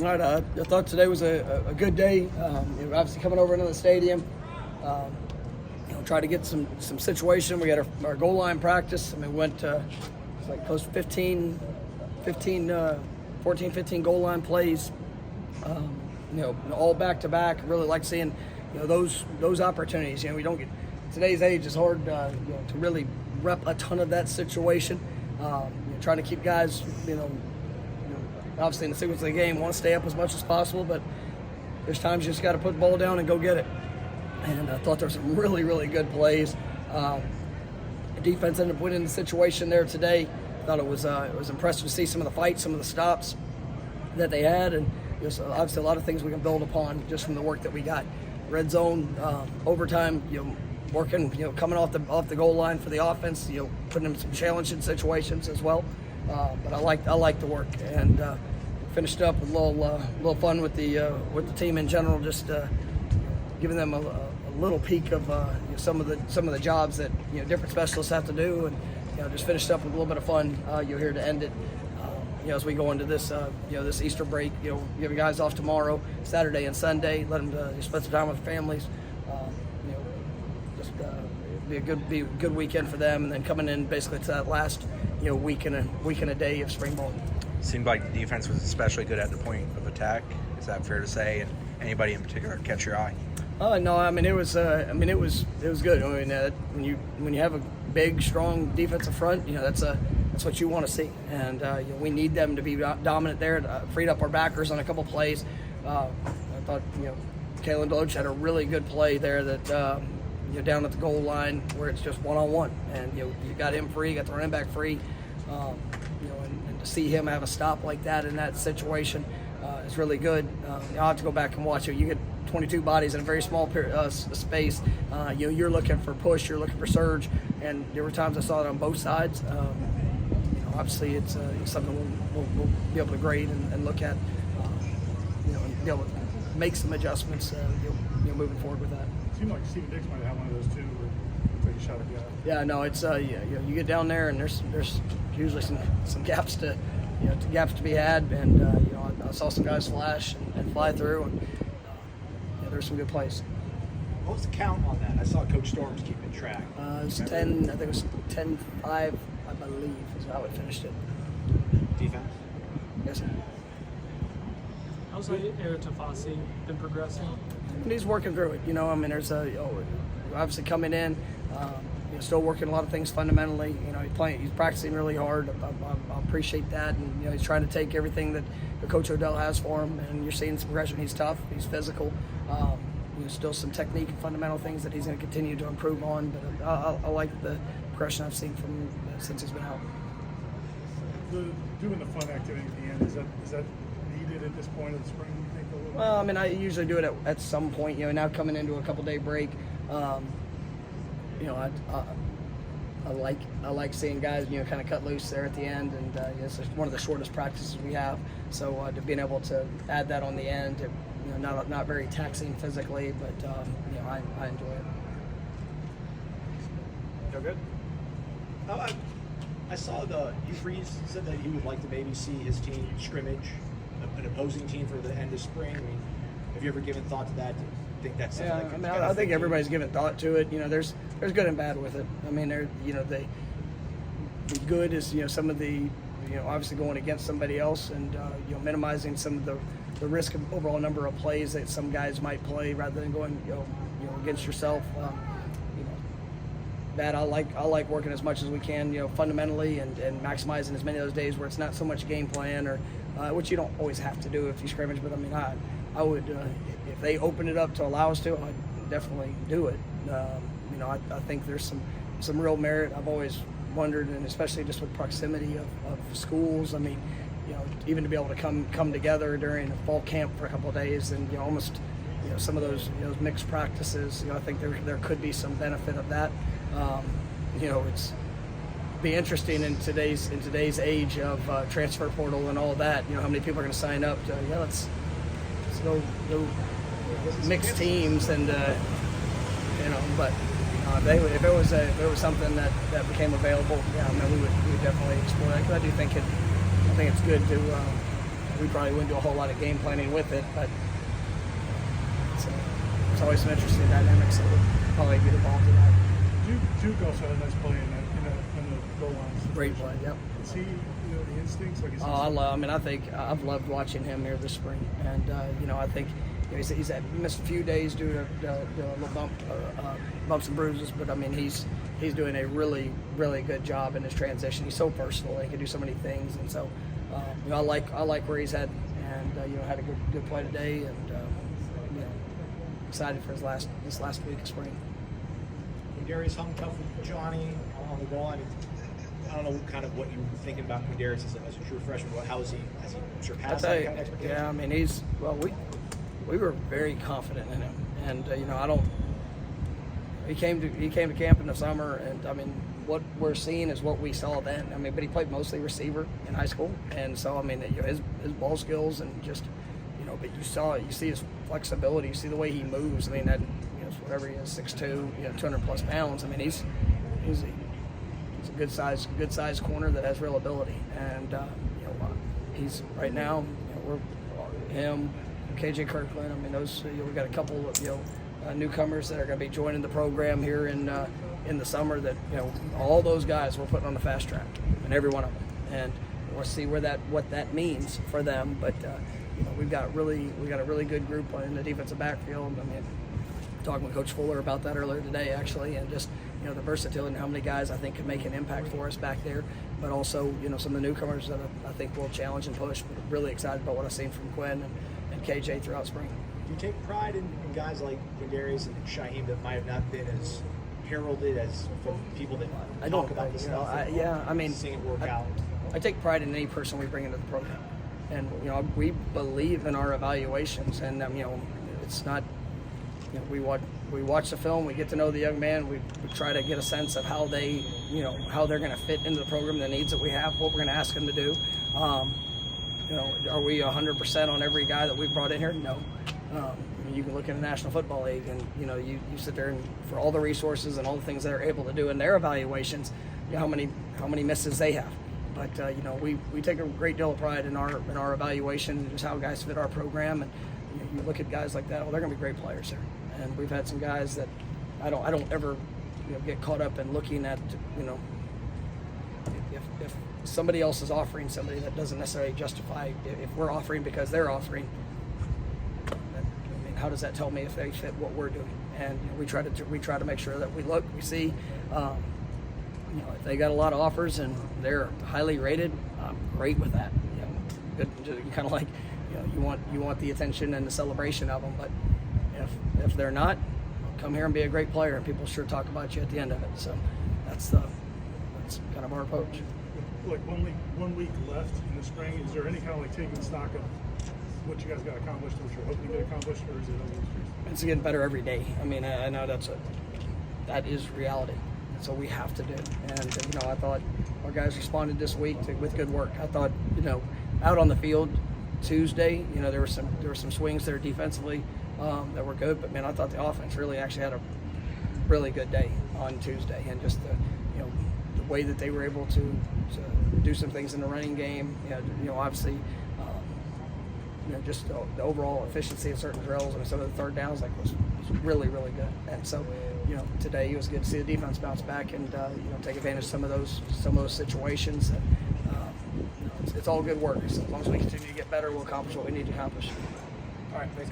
All right, I thought today was a good day. Obviously coming over into the stadium, try to get some situation. We got our goal line practice. I mean, we went it's like close to 14, 15 goal line plays. All back to back. Really like seeing those opportunities. We don't get today's age is hard to really rep a ton of that situation. Trying to keep guys obviously in the sequence of the game, want to stay up as much as possible, but there's times you just got to put the ball down and go get it. And I thought there were some really, really good plays. The defense ended up winning the situation there today. I thought it was impressive to see some of the fights, some of the stops that they had, and there's obviously a lot of things we can build upon just from the work that we got. Red zone, overtime, working, coming off the goal line for the offense, putting them in some challenging situations as well. But I like the work, and finished up with a little fun with the team in general, just giving them a little peek of some of the jobs that different specialists have to do, and just finished up with a little bit of fun here to end it. As we go into this this Easter break, giving guys off tomorrow, Saturday and Sunday, let them spend some time with their families. Be a good weekend for them, and then coming in basically to that last week and a day of spring ball. Seemed like the defense was especially good at the point of attack. Is that fair to say? And anybody in particular catch your eye? No, I mean it was good. I mean, when you have a big, strong defensive front, that's what you want to see, and we need them to be dominant there. Freed up our backers on a couple plays. I thought Kalen Doak had a really good play there that. Down at the goal line where it's just one-on-one, and you got him free, got the running back free, and to see him have a stop like that in that situation is really good. I'll have to go back and watch it. You get 22 bodies in a very small space. You're looking for push, you're looking for surge, and there were times I saw it on both sides. Obviously it's something we'll be able to grade and look at, and be able to make some adjustments moving forward with that. It seemed like Stephen Dix might have had one of those too, where take a shot at the guy. Yeah, no, it's you get down there and there's usually some gaps to be had, and I saw some guys flash and fly through, and there's some good plays. What was the count on that? I saw Coach Storms keeping track. It was 10. I think it was 10-5, I believe, is how it finished it. Defense. Yes, sir. How's Eric Tafasi been progressing? And he's working through it. There's obviously coming in, still working a lot of things fundamentally. He's practicing really hard. I appreciate that, and he's trying to take everything that Coach Odell has for him, and you're seeing some progression. He's tough, he's physical. Still some technique and fundamental things that he's going to continue to improve on. But I like the progression I've seen from him since he's been out. Doing the fun activity at the end, is that needed at this point of the spring, you think, a little? Well, I mean, I usually do it at some point. Now coming into a couple-day break, I like seeing guys kind of cut loose there at the end, and it's one of the shortest practices we have. So to being able to add that on the end, not very taxing physically, but I enjoy it. Feel good? I saw Hugh Freeze said that he would like to maybe see his team scrimmage an opposing team for the end of spring. I mean, have you ever given thought to that? Do you think that's something? Yeah, I think everybody's given thought to it. There's good and bad with it. I mean, the good is some of the obviously going against somebody else and minimizing some of the risk of overall number of plays that some guys might play rather than going against yourself. That I like working as much as we can, fundamentally, and maximizing as many of those days where it's not so much game plan or which you don't always have to do if you scrimmage. But I mean, I would if they open it up to allow us to, I'd definitely do it. I think there's some real merit. I've always wondered, and especially just with proximity of schools. I mean, even to be able to come together during a fall camp for a couple of days and almost some of those mixed practices. I think there could be some benefit of that. It's be interesting in today's age of transfer portal and all that. How many people are going to sign up to let's go mix teams and but if it was something that became available, we would definitely explore that. 'Cause I think it's good to we probably wouldn't do a whole lot of game planning with it, but it's always some interesting dynamics that would probably get involved in that. Duke also had a nice play in the goal line. Great play, yep. Is he, the instincts? Like, I think I've loved watching him here this spring, and I think he's missed a few days due to a little bumps and bruises, but I mean he's doing a really good job in his transition. He's so versatile; he can do so many things, and so I like where he's headed, and had a good play today, and excited for this last week of spring. Quindarius hung tough with Johnny on the goal. I mean, I don't know kind of what you were thinking about Quindarius as a true freshman. How has he surpassed that kind of expectation? Yeah, I mean we were very confident in him, and he came to camp in the summer, and I mean what we're seeing is what we saw then. I mean, but he played mostly receiver in high school, and so I mean his ball skills and just but you see his flexibility, you see the way he moves. I mean that whatever he is, 6'2", 200+ pounds. I mean he's a good size corner that has real ability, and he's right now we're him, KJ Kirkland. I mean those we've got a couple of newcomers that are going to be joining the program here in the summer. That all those guys we're putting on the fast track, and every one of them, and we'll see what that means for them. But we got a really good group in the defensive backfield. I mean, talking with Coach Fuller about that earlier today, actually, and just the versatility and how many guys I think can make an impact for us back there, but also some of the newcomers that I think will challenge and push. But really excited about what I've seen from Quinn and KJ throughout spring. Do you take pride in guys like Quindarius and Shaheem that might have not been as heralded as from people that talk about this stuff? Seeing it work out. I take pride in any person we bring into the program, and we believe in our evaluations, and it's not. We watch the film, we get to know the young man, we try to get a sense of how they're going to fit into the program, the needs that we have, what we're going to ask them to do. Are we 100% on every guy that we've brought in here? No. You can look at the National Football League, and you sit there and for all the resources and all the things they're able to do in their evaluations, how many misses they have. But we take a great deal of pride in our evaluation and just how guys fit our program. And you look at guys like that, they're going to be great players here. And we've had some guys that I don't ever get caught up in looking at if somebody else is offering somebody that doesn't necessarily justify if we're offering because they're offering. I mean, how does that tell me if they fit what we're doing? And we try to make sure that we see. If they got a lot of offers and they're highly rated, I'm great with that. Good, kind of like you want the attention and the celebration of them. But if they're not, come here and be a great player, and people sure talk about you at the end of it. So that's kind of our approach. Like 1 week left in the spring, is there any kind of like taking stock of what you guys got accomplished, what you're hoping to get accomplished, or is it always just... It's getting better every day. I mean, I know that is reality. That's what we have to do. And I thought our guys responded this week with good work. I thought out on the field Tuesday, there were some swings there defensively that were good, but man, I thought the offense really actually had a really good day on Tuesday, and just the way that they were able to do some things in the running game. Obviously, just the overall efficiency of certain drills and some of the third downs was really good. And so today it was good to see the defense bounce back and take advantage of some of those situations. And it's all good work. So as long as we continue to get better, we'll accomplish what we need to accomplish. All right, thanks, Coach.